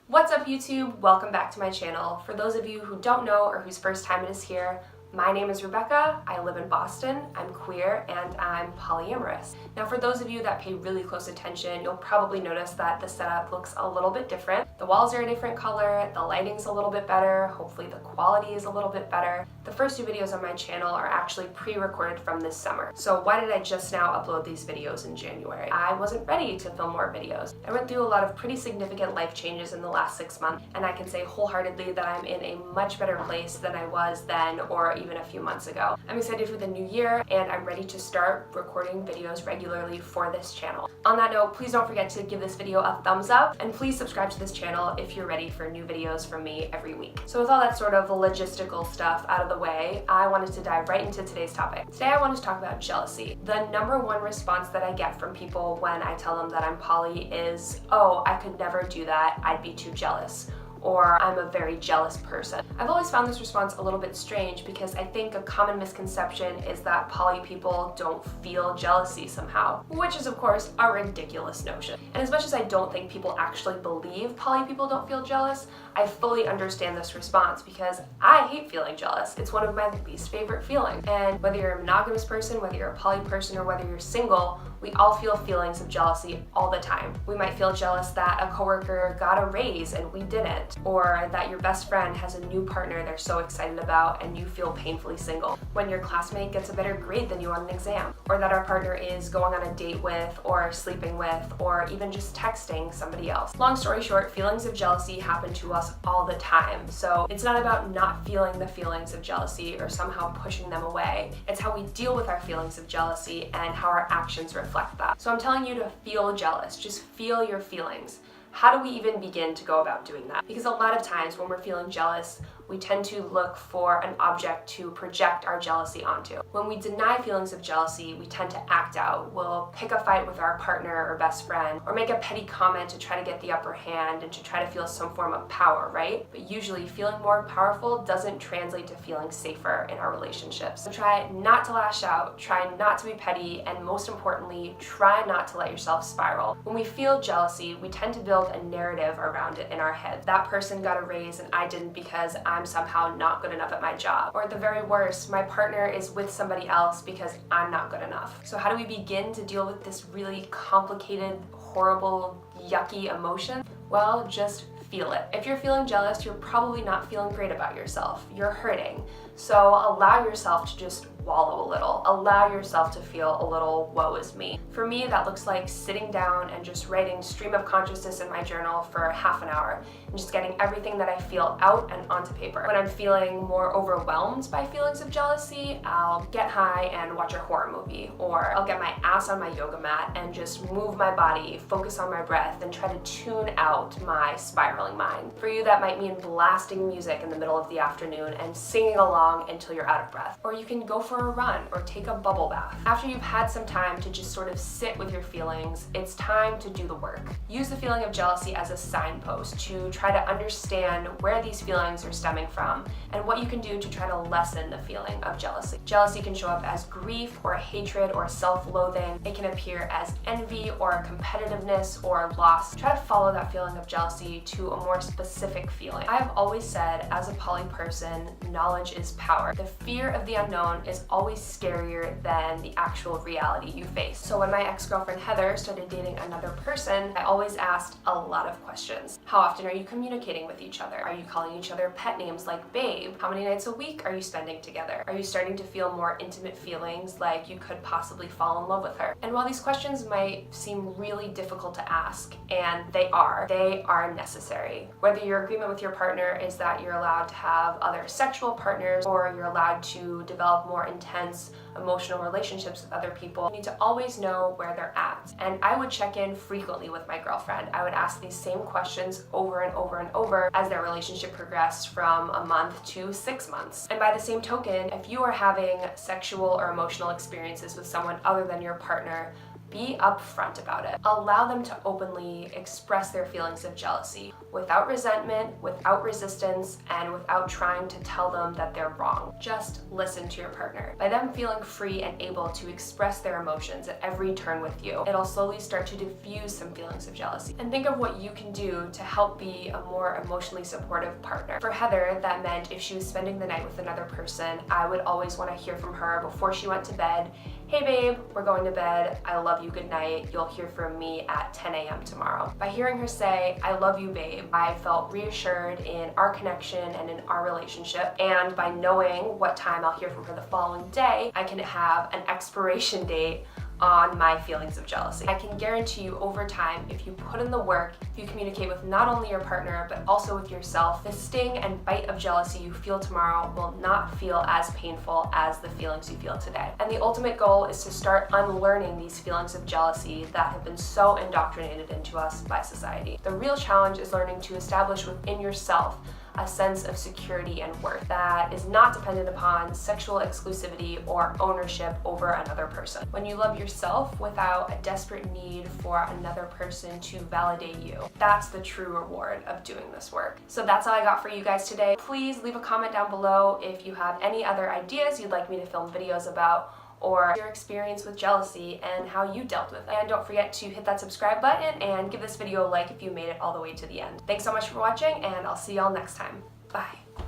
What's up YouTube? Welcome back to my channel. For those of you who don't know or whose first time it is here, my name is Rebecca, I live in Boston, I'm queer, and I'm polyamorous. Now for those of you that pay really close attention, you'll probably notice that the setup looks a little bit different. The walls are a different color, the lighting's a little bit better, hopefully the quality is a little bit better. The first two videos on my channel are actually pre-recorded from this summer. So why did I just now upload these videos in January? I wasn't ready to film more videos. I went through a lot of pretty significant life changes in the last 6 months, and I can say wholeheartedly that I'm in a much better place than I was then or even a few months ago. I'm excited for the new year and I'm ready to start recording videos regularly for this channel. On that note, please don't forget to give this video a thumbs up and please subscribe to this channel if you're ready for new videos from me every week. So with all that sort of logistical stuff out of the way, I wanted to dive right into today's topic. Today I wanted to talk about jealousy. The number one response that I get from people when I tell them that I'm poly is, "Oh, I could never do that, I'd be too jealous," or "I'm a very jealous person." I've always found this response a little bit strange because I think a common misconception is that poly people don't feel jealousy somehow, which is of course a ridiculous notion. And as much as I don't think people actually believe poly people don't feel jealous, I fully understand this response because I hate feeling jealous. It's one of my least favorite feelings. And whether you're a monogamous person, whether you're a poly person, or whether you're single, we all feel feelings of jealousy all the time. We might feel jealous that a coworker got a raise and we didn't, or that your best friend has a new partner they're so excited about and you feel painfully single, when your classmate gets a better grade than you on an exam, or that our partner is going on a date with, or sleeping with, or even just texting somebody else. Long story short, feelings of jealousy happen to us all the time. So it's not about not feeling the feelings of jealousy or somehow pushing them away. It's how we deal with our feelings of jealousy and how our actions reflect that. So I'm telling you to feel jealous. Just feel your feelings. How do we even begin to go about doing that? Because a lot of times when we're feeling jealous, we tend to look for an object to project our jealousy onto. When we deny feelings of jealousy, we tend to act out. We'll pick a fight with our partner or best friend, or make a petty comment to try to get the upper hand and to try to feel some form of power, right? But usually feeling more powerful doesn't translate to feeling safer in our relationships. So try not to lash out, try not to be petty, and most importantly, try not to let yourself spiral. When we feel jealousy, we tend to build a narrative around it in our head. That person got a raise and I didn't because I'm somehow not good enough at my job. Or at the very worst, my partner is with somebody else because I'm not good enough. So how do we begin to deal with this really complicated, horrible, yucky emotion? Well, just feel it. If you're feeling jealous, you're probably not feeling great about yourself. You're hurting. So allow yourself to just wallow a little. Allow yourself to feel a little woe is me. For me, that looks like sitting down and just writing stream of consciousness in my journal for half an hour and just getting everything that I feel out and onto paper. When I'm feeling more overwhelmed by feelings of jealousy, I'll get high and watch a horror movie, or I'll get my ass on my yoga mat and just move my body, focus on my breath, and try to tune out my spiraling mind. For you, that might mean blasting music in the middle of the afternoon and singing along until you're out of breath. Or you can go for a run or take a bubble bath. After you've had some time to just sort of sit with your feelings, it's time to do the work. Use the feeling of jealousy as a signpost to try to understand where these feelings are stemming from and what you can do to try to lessen the feeling of jealousy. Jealousy can show up as grief or hatred or self-loathing. It can appear as envy or competitiveness or loss. Try to follow that feeling of jealousy to a more specific feeling. I have always said, as a poly person, knowledge is power. The fear of the unknown is always scarier than the actual reality you face. So when my ex-girlfriend Heather started dating another person, I always asked a lot of questions. How often are you communicating with each other? Are you calling each other pet names like babe? How many nights a week are you spending together? Are you starting to feel more intimate feelings like you could possibly fall in love with her? And while these questions might seem really difficult to ask, and they are necessary. Whether your agreement with your partner is that you're allowed to have other sexual partners or you're allowed to develop more intense emotional relationships with other people, you need to always know where they're at. And I would check in frequently with my girlfriend. I would ask these same questions over and over and over as their relationship progressed from a month to 6 months. And by the same token, if you are having sexual or emotional experiences with someone other than your partner, be upfront about it. Allow them to openly express their feelings of jealousy without resentment, without resistance, and without trying to tell them that they're wrong. Just listen to your partner. By them feeling free and able to express their emotions at every turn with you, it'll slowly start to diffuse some feelings of jealousy. And think of what you can do to help be a more emotionally supportive partner. For Heather, that meant if she was spending the night with another person, I would always want to hear from her before she went to bed, "Hey babe, we're going to bed. I love you, good night. You'll hear from me at 10 a.m. tomorrow." By hearing her say, "I love you, babe," I felt reassured in our connection and in our relationship. And by knowing what time I'll hear from her the following day, I can have an expiration date on my feelings of jealousy. I can guarantee you over time, if you put in the work, if you communicate with not only your partner, but also with yourself, the sting and bite of jealousy you feel tomorrow will not feel as painful as the feelings you feel today. And the ultimate goal is to start unlearning these feelings of jealousy that have been so indoctrinated into us by society. The real challenge is learning to establish within yourself a sense of security and worth that is not dependent upon sexual exclusivity or ownership over another person. When you love yourself without a desperate need for another person to validate you, that's the true reward of doing this work. So that's all I got for you guys today. Please leave a comment down below if you have any other ideas you'd like me to film videos about, or your experience with jealousy and how you dealt with it. And don't forget to hit that subscribe button and give this video a like if you made it all the way to the end. Thanks so much for watching, and I'll see y'all next time. Bye.